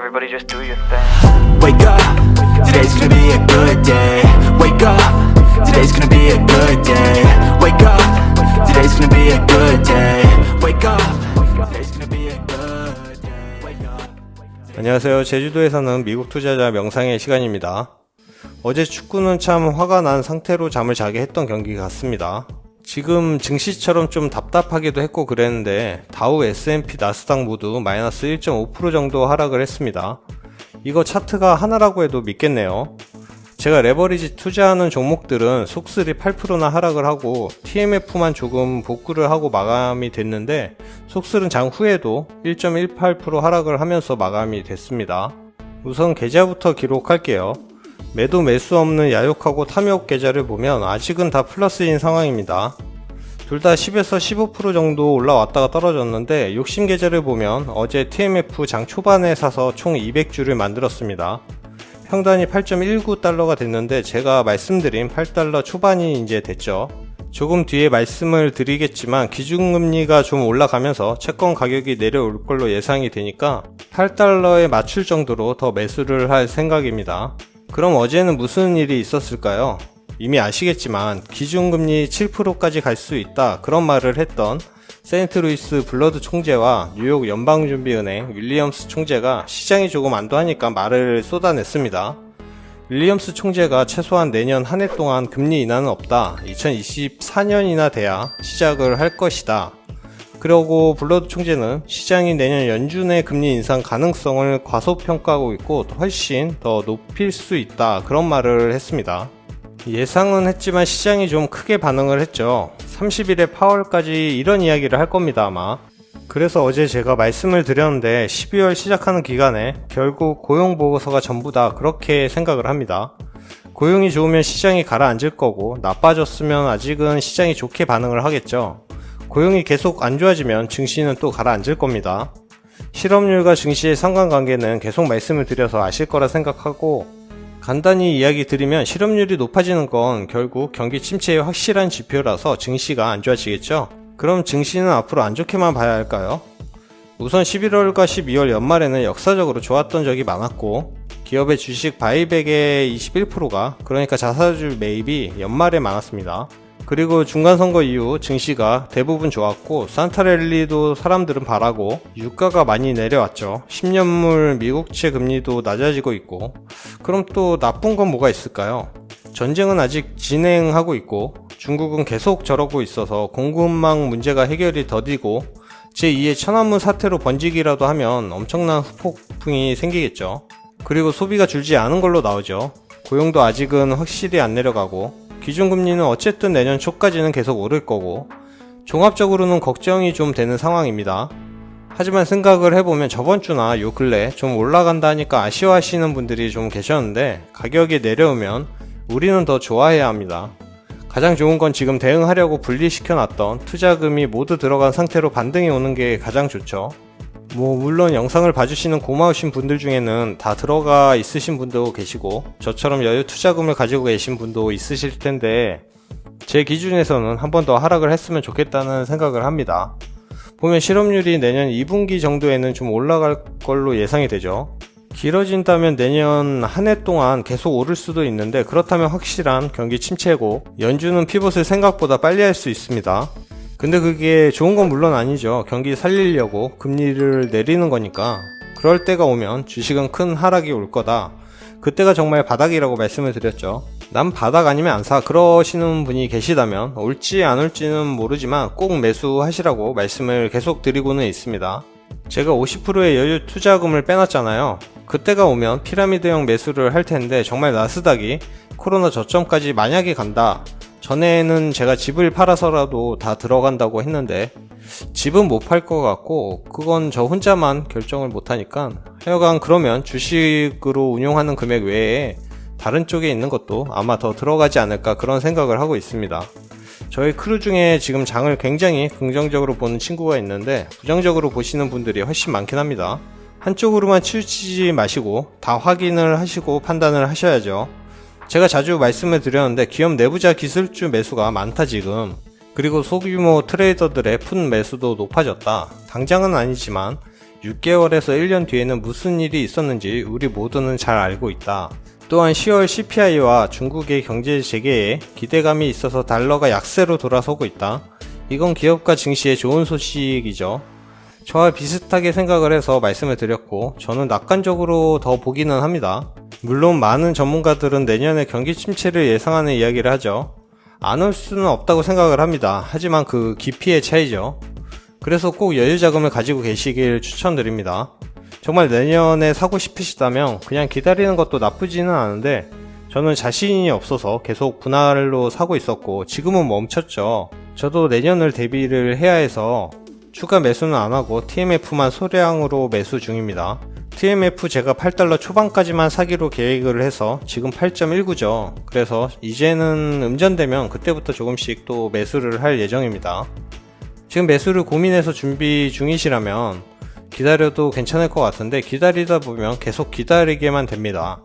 everybody just do your thing. Wake up, today's gonna be a good day. Wake up, today's gonna be a good day. Wake up, today's gonna be a good day. Wake up, today's gonna be a good day. Wake up. 안녕하세요. 제주도에 사는 미국 투자자 명상의 시간입니다. 어제 축구는 참 화가 난 상태로 잠을 자게 했던 경기 같습니다. 지금 증시처럼 좀 답답하기도 했고 그랬는데 다우, S&P, 나스닥 모두 마이너스 1.5% 정도 하락을 했습니다. 이거 차트가 하나라고 해도 믿겠네요. 제가 레버리지 투자하는 종목들은 속쓰리 8%나 하락을 하고 TMF만 조금 복구를 하고 마감이 됐는데 속쓰는 장 후에도 1.18% 하락을 하면서 마감이 됐습니다. 우선 계좌부터 기록할게요. 매도 매수 없는 야욕하고 탐욕 계좌를 보면 아직은 다 플러스인 상황입니다. 둘 다 10에서 15% 정도 올라왔다가 떨어졌는데 욕심 계좌를 보면 어제 TMF 장 초반에 사서 총 200주를 만들었습니다. 평단이 8.19달러가 됐는데 제가 말씀드린 8달러 초반이 이제 됐죠. 조금 뒤에 말씀을 드리겠지만 기준금리가 좀 올라가면서 채권 가격이 내려올 걸로 예상이 되니까 8달러에 맞출 정도로 더 매수를 할 생각입니다. 그럼 어제는 무슨 일이 있었을까요? 이미 아시겠지만 기준금리 7%까지 갈 수 있다 그런 말을 했던 세인트루이스 블러드 총재와 뉴욕 연방준비은행 윌리엄스 총재가 시장이 조금 안도하니까 말을 쏟아냈습니다. 윌리엄스 총재가 최소한 내년 한 해 동안 금리 인하는 없다. 2024년이나 돼야 시작을 할 것이다. 그러고 블러드 총재는 시장이 내년 연준의 금리 인상 가능성을 과소평가하고 있고 훨씬 더 높일 수 있다 그런 말을 했습니다. 예상은 했지만 시장이 좀 크게 반응을 했죠. 30일에 파월까지 이런 이야기를 할 겁니다 아마. 그래서 어제 제가 말씀을 드렸는데 12월 시작하는 기간에 결국 고용보고서가 전부다 그렇게 생각을 합니다. 고용이 좋으면 시장이 가라앉을 거고 나빠졌으면 아직은 시장이 좋게 반응을 하겠죠. 고용이 계속 안 좋아지면 증시는 또 가라앉을 겁니다. 실업률과 증시의 상관관계는 계속 말씀을 드려서 아실 거라 생각하고 간단히 이야기 드리면 실업률이 높아지는 건 결국 경기 침체의 확실한 지표라서 증시가 안 좋아지겠죠. 그럼 증시는 앞으로 안 좋게만 봐야 할까요? 우선 11월과 12월 연말에는 역사적으로 좋았던 적이 많았고 기업의 주식 바이백의 21%가 그러니까 자사주 매입이 연말에 많았습니다. 그리고 중간선거 이후 증시가 대부분 좋았고 산타랠리도 사람들은 바라고 유가가 많이 내려왔죠. 10년물 미국채 금리도 낮아지고 있고 그럼 또 나쁜 건 뭐가 있을까요? 전쟁은 아직 진행하고 있고 중국은 계속 저러고 있어서 공급망 문제가 해결이 더디고 제2의 천안문 사태로 번지기라도 하면 엄청난 후폭풍이 생기겠죠. 그리고 소비가 줄지 않은 걸로 나오죠. 고용도 아직은 확실히 안 내려가고 기준금리는 어쨌든 내년 초까지는 계속 오를 거고 종합적으로는 걱정이 좀 되는 상황입니다. 하지만 생각을 해보면 저번 주나 요 근래 좀 올라간다 하니까 아쉬워하시는 분들이 좀 계셨는데 가격이 내려오면 우리는 더 좋아해야 합니다. 가장 좋은 건 지금 대응하려고 분리시켜놨던 투자금이 모두 들어간 상태로 반등이 오는 게 가장 좋죠. 물론 영상을 봐주시는 고마우신 분들 중에는 다 들어가 있으신 분도 계시고 저처럼 여유 투자금을 가지고 계신 분도 있으실 텐데 제 기준에서는 한 번 더 하락을 했으면 좋겠다는 생각을 합니다. 보면 실업률이 내년 2분기 정도에는 좀 올라갈 걸로 예상이 되죠. 길어진다면 내년 한 해 동안 계속 오를 수도 있는데 그렇다면 확실한 경기 침체고 연준은 피봇을 생각보다 빨리 할 수 있습니다. 근데 그게 좋은 건 물론 아니죠. 경기 살리려고 금리를 내리는 거니까. 그럴 때가 오면 주식은 큰 하락이 올 거다. 그때가 정말 바닥이라고 말씀을 드렸죠. 난 바닥 아니면 안 사 그러시는 분이 계시다면 올지 안 올지는 모르지만 꼭 매수하시라고 말씀을 계속 드리고는 있습니다. 제가 50%의 여유 투자금을 빼놨잖아요. 그때가 오면 피라미드형 매수를 할 텐데 정말 나스닥이 코로나 저점까지 만약에 간다. 전에는 제가 집을 팔아서라도 다 들어간다고 했는데 집은 못 팔 것 같고 그건 저 혼자만 결정을 못하니까 하여간 그러면 주식으로 운용하는 금액 외에 다른 쪽에 있는 것도 아마 더 들어가지 않을까 그런 생각을 하고 있습니다. 저희 크루 중에 지금 장을 굉장히 긍정적으로 보는 친구가 있는데 부정적으로 보시는 분들이 훨씬 많긴 합니다. 한쪽으로만 치우치지 마시고 다 확인을 하시고 판단을 하셔야죠. 제가 자주 말씀을 드렸는데 기업 내부자 기술주 매수가 많다 지금. 그리고 소규모 트레이더들의 푼 매수도 높아졌다. 당장은 아니지만 6개월에서 1년 뒤에는 무슨 일이 있었는지 우리 모두는 잘 알고 있다. 또한 10월 CPI와 중국의 경제 재개에 기대감이 있어서 달러가 약세로 돌아서고 있다. 이건 기업가 증시에 좋은 소식이죠. 저와 비슷하게 생각을 해서 말씀을 드렸고, 저는 낙관적으로 더 보기는 합니다. 물론 많은 전문가들은 내년에 경기 침체를 예상하는 이야기를 하죠. 안 올 수는 없다고 생각을 합니다. 하지만 그 깊이의 차이죠. 그래서 꼭 여유 자금을 가지고 계시길 추천드립니다. 정말 내년에 사고 싶으시다면 그냥 기다리는 것도 나쁘지는 않은데, 저는 자신이 없어서 계속 분할로 사고 있었고 지금은 멈췄죠. 저도 내년을 대비를 해야 해서 추가 매수는 안하고 TMF만 소량으로 매수 중입니다. TMF 제가 8달러 초반까지만 사기로 계획을 해서 지금 8.19죠. 그래서 이제는 음전되면 그때부터 조금씩 또 매수를 할 예정입니다. 지금 매수를 고민해서 준비 중이시라면 기다려도 괜찮을 것 같은데, 기다리다 보면 계속 기다리게만 됩니다.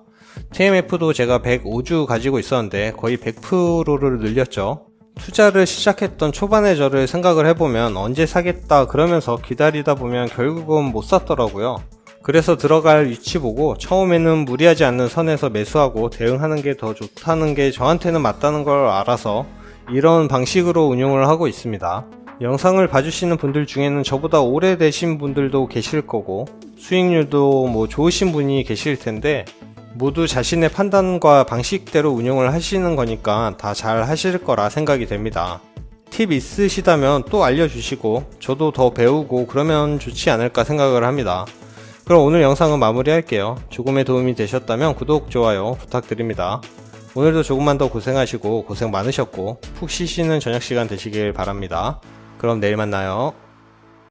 TMF도 제가 105주 가지고 있었는데 거의 100%를 늘렸죠. 투자를 시작했던 초반의 저를 생각을 해보면 언제 사겠다 그러면서 기다리다 보면 결국은 못 샀더라고요. 그래서 들어갈 위치 보고 처음에는 무리하지 않는 선에서 매수하고 대응하는 게 더 좋다는 게 저한테는 맞다는 걸 알아서 이런 방식으로 운용을 하고 있습니다. 영상을 봐주시는 분들 중에는 저보다 오래되신 분들도 계실 거고 수익률도 좋으신 분이 계실 텐데, 모두 자신의 판단과 방식대로 운용을 하시는 거니까 다 잘 하실 거라 생각이 됩니다. 팁 있으시다면 또 알려주시고 저도 더 배우고 그러면 좋지 않을까 생각을 합니다. 그럼 오늘 영상은 마무리할게요. 조금의 도움이 되셨다면 구독, 좋아요 부탁드립니다. 오늘도 조금만 더 고생하시고 고생 많으셨고 푹 쉬시는 저녁 시간 되시길 바랍니다. 그럼 내일 만나요.